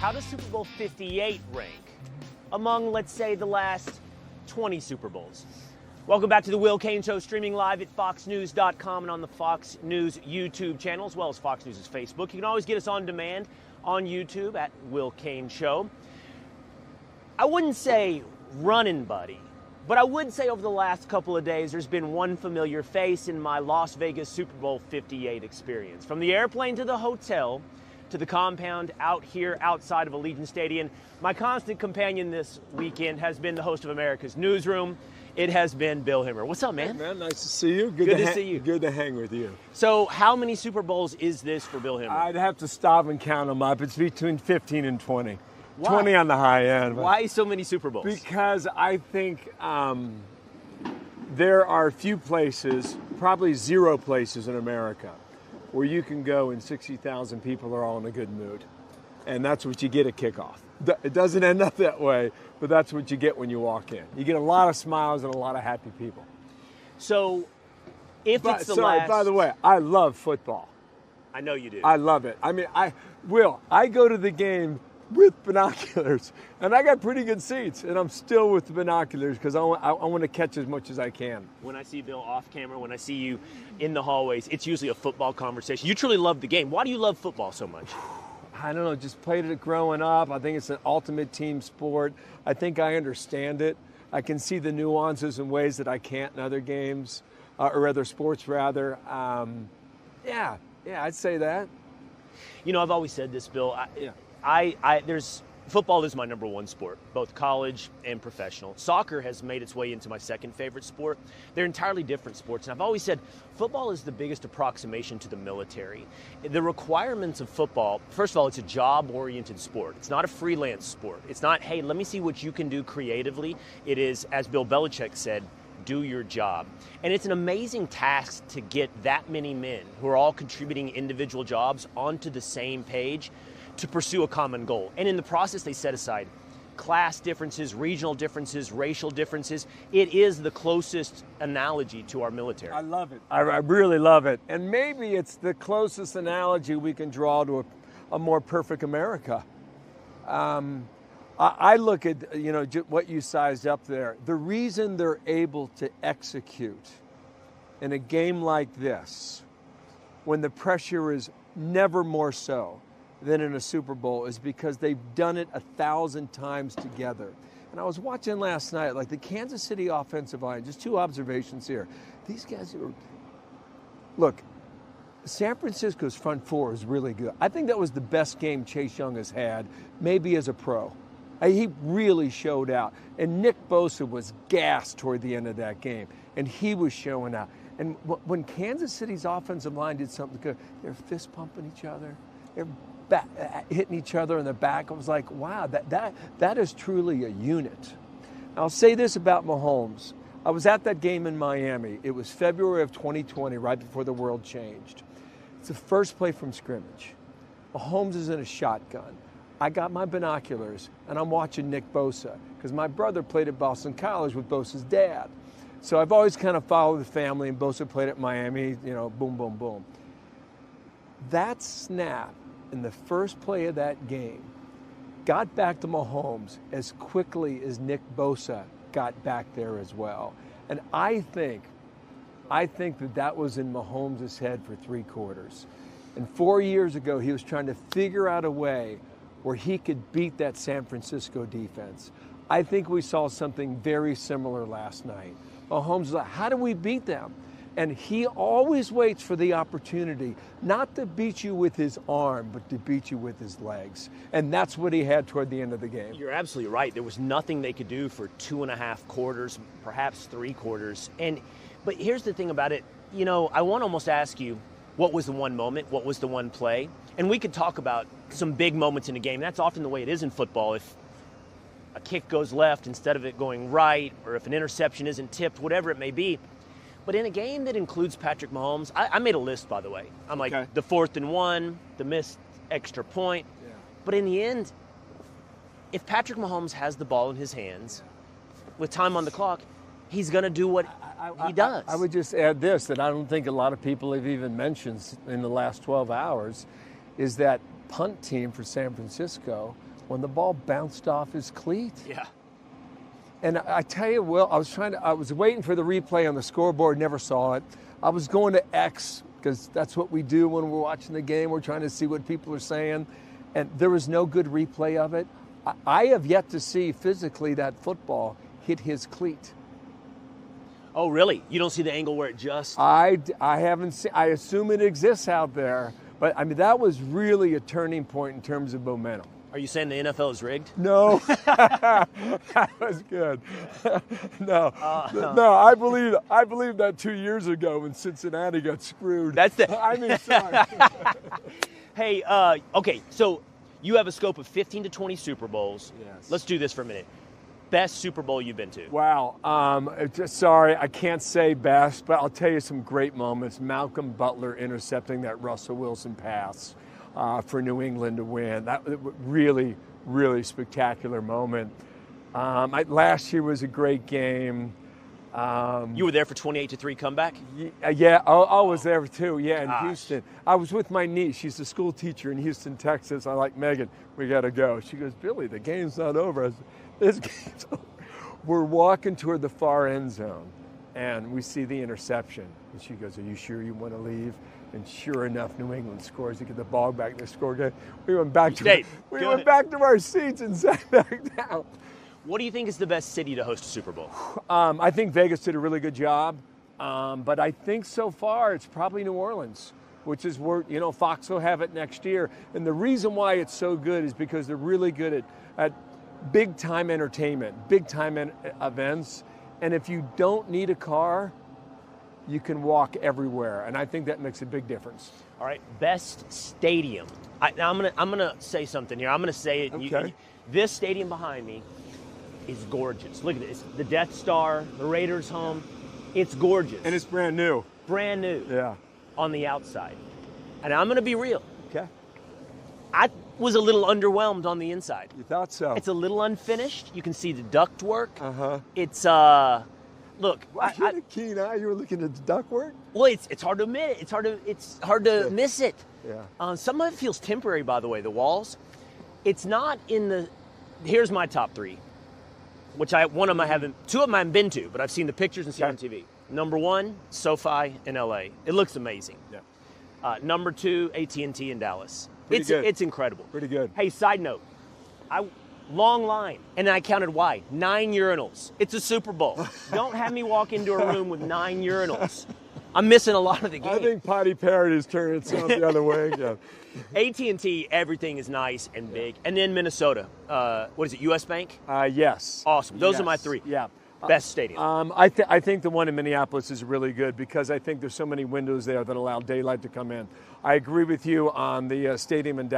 How does Super Bowl 58 rank among, let's say, the last 20 Super Bowls? Welcome back to the Will Cain Show, streaming live at foxnews.com and on the Fox News YouTube channel, as well as Fox News' Facebook. You can always get us on demand on YouTube at Will Cain Show. I wouldn't say running buddy, but I would say over the last couple of days, there's been one familiar face in my Las Vegas Super Bowl 58 experience. From the airplane to the hotel, to the compound out here outside of Allegiant Stadium, my constant companion this weekend has been the host of America's Newsroom. It has been Bill Hemmer. What's up, man? Hey, man, nice to see you. Good to see you. Good to hang with you. So how many Super Bowls is this for Bill Hemmer? I'd have to stop and count them up. It's between 15 and 20. Why? 20 on the high end. Why so many Super Bowls? Because I think there are few places, probably zero places in America, where you can go and 60,000 people are all in a good mood. And that's what you get at kickoff. It doesn't end up that way, but that's what you get when you walk in. You get a lot of smiles and a lot of happy people. So, it's the last... By the way, I love football. I know you do. I love it. I mean, I go to the game with binoculars, and I got pretty good seats, and I'm still with the binoculars because I want to catch as much as I can. When I see Bill off camera, when I see you in the hallways, it's usually a football conversation. You truly love the game. Why do you love football so much? I don't know, just played it growing up. I think it's an ultimate team sport. I think I understand it. I can see the nuances in ways that I can't in other games, or other sports rather. Yeah, I'd say that. You know, I've always said this, Bill. Football is my number one sport, both college and professional. Soccer has made its way into my second favorite sport. They're entirely different sports, and I've always said football is the biggest approximation to the military. The requirements of football, first of all, it's a job-oriented sport. It's not a freelance sport. It's not, hey, let me see what you can do creatively. It is, as Bill Belichick said, do your job. And it's an amazing task to get that many men who are all contributing individual jobs onto the same page to pursue a common goal. And in the process, they set aside class differences, regional differences, racial differences. It is the closest analogy to our military. I love it. I really love it. And maybe it's the closest analogy we can draw to a more perfect America. I look at, what you sized up there. The reason they're able to execute in a game like this, when the pressure is never more so than in a Super Bowl, is because they've done it 1,000 times together. And I was watching last night, like the Kansas City offensive line, just two observations here. These guys look, San Francisco's front four is really good. I think that was the best game Chase Young has had, maybe as a pro. He really showed out. And Nick Bosa was gassed toward the end of that game, and he was showing out. And when Kansas City's offensive line did something good, they're fist pumping each other. They're hitting each other in the back. I was like, wow, that is truly a unit. I'll say this about Mahomes. I was at that game in Miami. It was February of 2020, right before the world changed. It's the first play from scrimmage. Mahomes is in a shotgun. I got my binoculars, and I'm watching Nick Bosa, because my brother played at Boston College with Bosa's dad. So I've always kind of followed the family, and Bosa played at Miami, boom, boom, boom. That snap in the first play of that game got back to Mahomes as quickly as Nick Bosa got back there as well. And I think that was in Mahomes' head for 3 quarters. And 4 years ago, he was trying to figure out a way where he could beat that San Francisco defense. I think we saw something very similar last night. Mahomes was like, how do we beat them? And he always waits for the opportunity, not to beat you with his arm, but to beat you with his legs. And that's what he had toward the end of the game. You're absolutely right. There was nothing they could do for 2.5 quarters, perhaps 3 quarters. But here's the thing about it. I want to almost ask you, what was the one moment? What was the one play? And we could talk about some big moments in a game. That's often the way it is in football. If a kick goes left instead of it going right, or if an interception isn't tipped, whatever it may be. But in a game that includes Patrick Mahomes, I made a list, by the way. I'm like, the 4th and 1, the missed extra point. Yeah. But in the end, if Patrick Mahomes has the ball in his hands with time on the clock, he's going to do what he does. I would just add this, that I don't think a lot of people have even mentioned in the last 12 hours, is that punt team for San Francisco when the ball bounced off his cleat. Yeah. And I tell you, Will, I was waiting for the replay on the scoreboard, never saw it. I was going to X because that's what we do when we're watching the game. We're trying to see what people are saying. And there was no good replay of it. I have yet to see physically that football hit his cleat. Oh, really? You don't see the angle where it just... I haven't seen. I assume it exists out there. But, I mean, that was really a turning point in terms of momentum. Are you saying the NFL is rigged? No. That was good. No. No, I believe that 2 years ago when Cincinnati got screwed. That's the... I mean, sorry. Hey, okay, so you have a scope of 15 to 20 Super Bowls. Yes. Let's do this for a minute. Best Super Bowl you've been to? Wow. Sorry, I can't say best, but I'll tell you some great moments. Malcolm Butler intercepting that Russell Wilson pass for New England to win. That really, really spectacular moment. Last year was a great game. You were there for 28-3 comeback? Yeah, I was there too. Yeah, in Houston. I was with my niece. She's a school teacher in Houston, Texas. I like Megan. We got to go. She goes, Billy, the game's not over. I said, this game's over. We're walking toward the far end zone, and we see the interception. And she goes, are you sure you want to leave? And sure enough, New England scores. They get the ball back. They score again. We went back to our seats and sat back down. What do you think is the best city to host a Super Bowl? I think Vegas did a really good job, but I think so far it's probably New Orleans, which is where, Fox will have it next year. And the reason why it's so good is because they're really good at big-time entertainment, big-time events. And if you don't need a car, you can walk everywhere. And I think that makes a big difference. All right, best stadium. Now I'm gonna say something here. I'm gonna say it. Okay. This stadium behind me is gorgeous. Look at this. The Death Star, the Raiders' home. It's gorgeous. And it's brand new. Brand new. Yeah. On the outside. And I'm going to be real. Okay. I was a little underwhelmed on the inside. You thought so? It's a little unfinished. You can see the ductwork. Uh-huh. It's, look. Well, you had a keen eye. You were looking at the ductwork? Well, it's hard to admit. It's hard to miss it. Yeah. Some of it feels temporary, by the way, the walls. It's not in the, here's my top three. Two of them I haven't been to, but I've seen the pictures and seen on TV. Number one, SoFi in LA. It looks amazing. Yeah. Number two, AT&T in Dallas. Good. It's incredible. Pretty good. Hey, side note, long line, and I counted why. 9 urinals. It's a Super Bowl. Don't have me walk into a room with 9 urinals. I'm missing a lot of the game. I think Potty Parrot is turning itself the other way again. AT&T, everything is nice and big. And then Minnesota. What is it, US Bank? Yes. Awesome. Those are my three. Yeah. Best stadium. I think the one in Minneapolis is really good because I think there's so many windows there that allow daylight to come in. I agree with you on the stadium in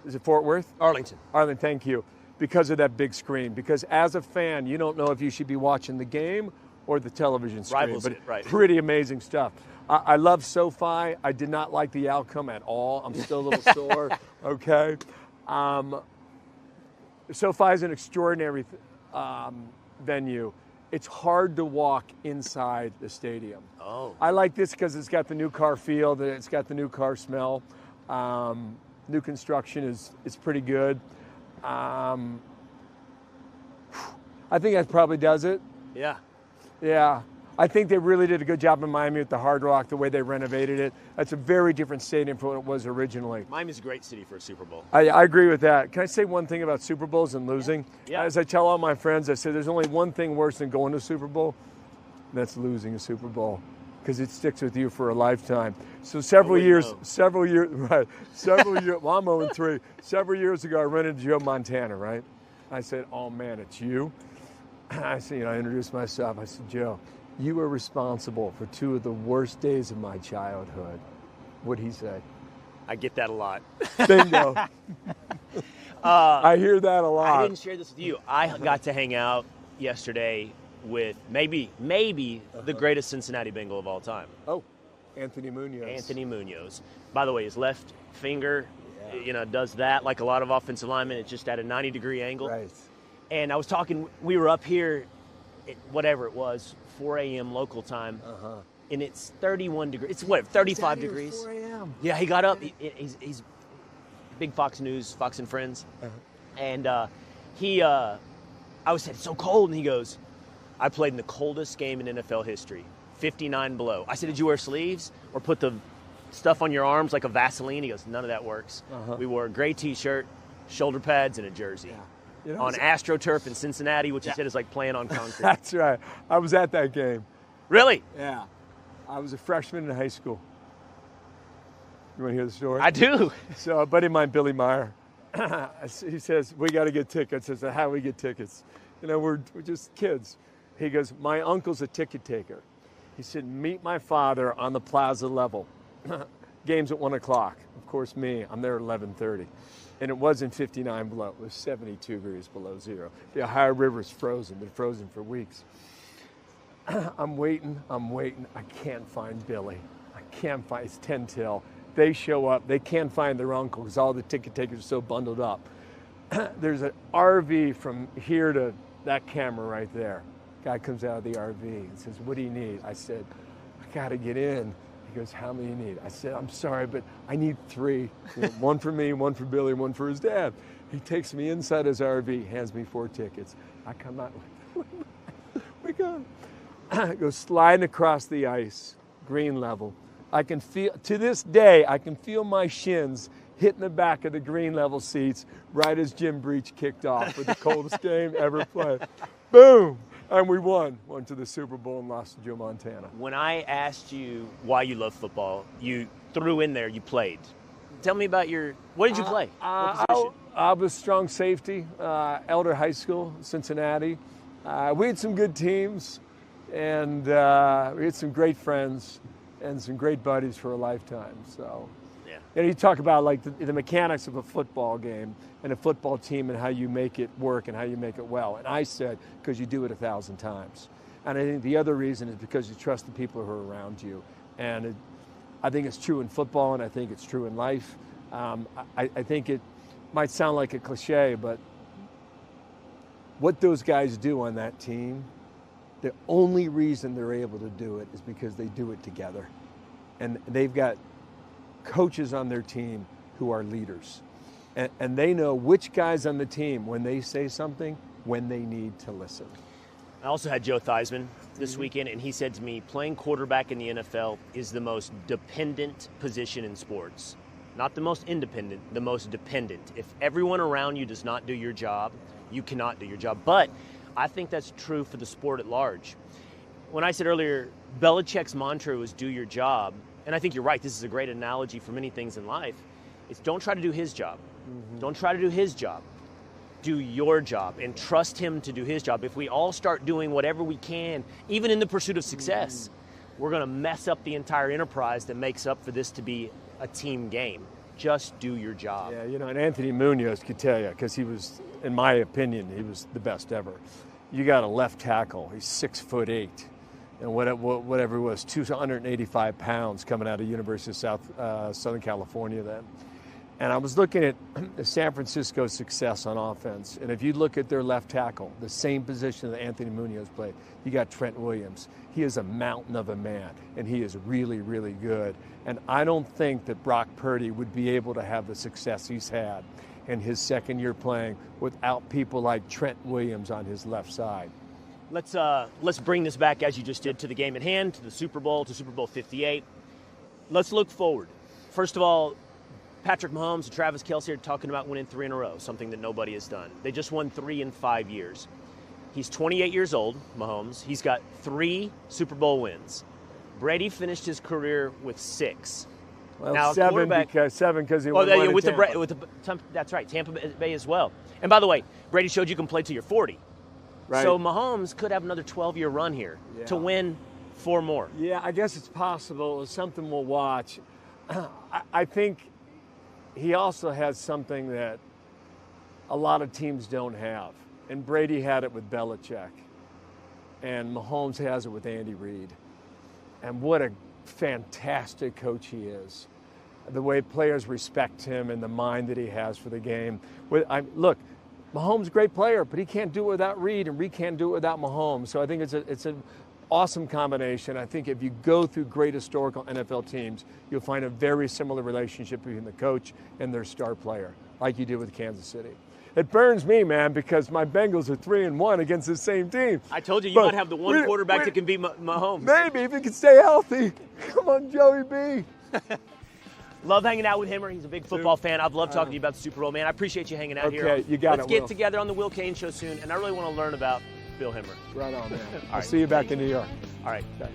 is it Fort Worth? Arlington, thank you. Because of that big screen. Because as a fan, you don't know if you should be watching the game or the television screen. Rivals it, right. Pretty amazing stuff. I love SoFi. I did not like the outcome at all. I'm still a little sore. Okay. SoFi is an extraordinary venue. It's hard to walk inside the stadium. Oh. I like this because it's got the new car feel, it's got the new car smell. New construction is pretty good. I think that probably does it. Yeah. Yeah. I think they really did a good job in Miami with the Hard Rock, the way they renovated it. That's a very different stadium from what it was originally. Miami's a great city for a Super Bowl. I agree with that. Can I say one thing about Super Bowls and losing? Yeah. As I tell all my friends, I say there's only one thing worse than going to a Super Bowl, and that's losing a Super Bowl, because it sticks with you for a lifetime. So several years, well, I'm 0-3. Several years ago, I ran into Joe Montana, right? I said, oh man, it's you? I said, I introduced myself. I said, Joe, you were responsible for 2 of the worst days of my childhood. What'd he say? I get that a lot. Bingo. I hear that a lot. I didn't share this with you. I got to hang out yesterday with maybe the greatest Cincinnati Bengal of all time. Oh, Anthony Munoz. Anthony Munoz. By the way, his left finger, does that like a lot of offensive linemen. It's just at a 90-degree angle. Right. And I was talking, we were up here at whatever it was, 4 a.m. local time, and it's 31 degrees. It's 35 degrees. 4 a.m. Yeah, he got up. He's big Fox News, Fox and Friends. And I was saying, it's so cold. And he goes, I played in the coldest game in NFL history, 59 below. I said, did you wear sleeves or put the stuff on your arms like a Vaseline? He goes, none of that works. We wore a gray T-shirt, shoulder pads, and a jersey. You know, on AstroTurf in Cincinnati, which he said is like playing on concrete. That's right. I was at that game. Really? Yeah. I was a freshman in high school. You want to hear the story? I do. So a buddy of mine, Billy Meyer, he says, we got to get tickets. I said, how do we get tickets? You know, we're just kids. He goes, my uncle's a ticket taker. He said, meet my father on the plaza level. Game's at 1 o'clock. Of course, I'm there at 11:30. And it wasn't 59 below. It was 72 degrees below zero. The Ohio River's frozen, been frozen for weeks. I'm waiting. I can't find Billy. It's 10 till. They show up. They can't find their uncle because all the ticket takers are so bundled up. There's an RV from here to that camera right there. Guy comes out of the RV and says, what do you need? I said, I got to get in. He goes, how many you need? I said, I'm sorry, but I need 3. You know, one for me, one for Billy, one for his dad. He takes me inside his RV, hands me 4 tickets. I come out, we go. Go sliding across the ice, green level. I can feel, to this day, I can feel my shins hitting the back of the green level seats right as Jim Breach kicked off with the coldest game ever played. Boom! And we won to the Super Bowl and lost to Joe Montana. When I asked you why you love football, you threw in there you played. Tell me about what did you play? What position? I was strong safety, Elder High School, Cincinnati. We had some good teams, and we had some great friends and some great buddies for a lifetime. So, yeah. And you talk about like the mechanics of a football game and a football team and how you make it work and how you make it well. And I said, because you do it 1,000 times. And I think the other reason is because you trust the people who are around you. And I think it's true in football, and I think it's true in life. I think it might sound like a cliche, but what those guys do on that team, the only reason they're able to do it is because they do it together. And they've got coaches on their team who are leaders. And they know which guys on the team, when they say something, when they need to listen. I also had Joe Theismann this weekend, and he said to me, playing quarterback in the NFL is the most dependent position in sports. Not the most independent, the most dependent. If everyone around you does not do your job, you cannot do your job. But I think that's true for the sport at large. When I said earlier, Belichick's mantra was do your job, and I think you're right, this is a great analogy for many things in life, it's don't try to do his job. Don't try to do his job. Do your job and trust him to do his job. If we all start doing whatever we can, even in the pursuit of success, we're going to mess up the entire enterprise that makes up for this to be a team game. Just do your job. Yeah, you know, and Anthony Munoz could tell you, because he was, in my opinion, he was the best ever. You got a left tackle. He's 6'8", and whatever it was, 285 pounds coming out of University of Southern California then. And I was looking at San Francisco's success on offense, and if you look at their left tackle, the same position that Anthony Munoz played, you got Trent Williams. He is a mountain of a man, and he is really, really good. And I don't think that Brock Purdy would be able to have the success he's had in his second year playing without people like Trent Williams on his left side. Let's bring this back, as you just did, to the game at hand, to the Super Bowl, to Super Bowl 58. Let's look forward. First of all, Patrick Mahomes and Travis Kelce are talking about winning 3 in a row, something that nobody has done. They just won 3 in 5 years. He's 28 years old, Mahomes. He's got 3 Super Bowl wins. Brady finished his career with 6. Well, now, 7 because he won one with at Tampa. That's right, Tampa Bay as well. And by the way, Brady showed you can play till you're 40. Right. So Mahomes could have another 12-year run here to win 4 more. Yeah, I guess it's possible. It's something we'll watch. I think he also has something that a lot of teams don't have. And Brady had it with Belichick. And Mahomes has it with Andy Reid. And what a fantastic coach he is. The way players respect him and the mind that he has for the game. Look, Mahomes is a great player, but he can't do it without Reid, and Reid can't do it without Mahomes. So I think it's an awesome combination. I think if you go through great historical NFL teams, you'll find a very similar relationship between the coach and their star player, like you did with Kansas City. It burns me, man, because my Bengals are 3-1 against the same team. I told you might have the one quarterback that can beat Mahomes. Maybe, if he can stay healthy. Come on, Joey B. Love hanging out with him. He's a big football fan. I've loved talking to you about the Super Bowl, man. I appreciate you hanging out here. Okay, you got it, Let's get Will. together on the Will Kane Show soon, and I really want to learn about Bill Hemmer. Right on, man. All I'll right. see you back in New York. All right. Okay.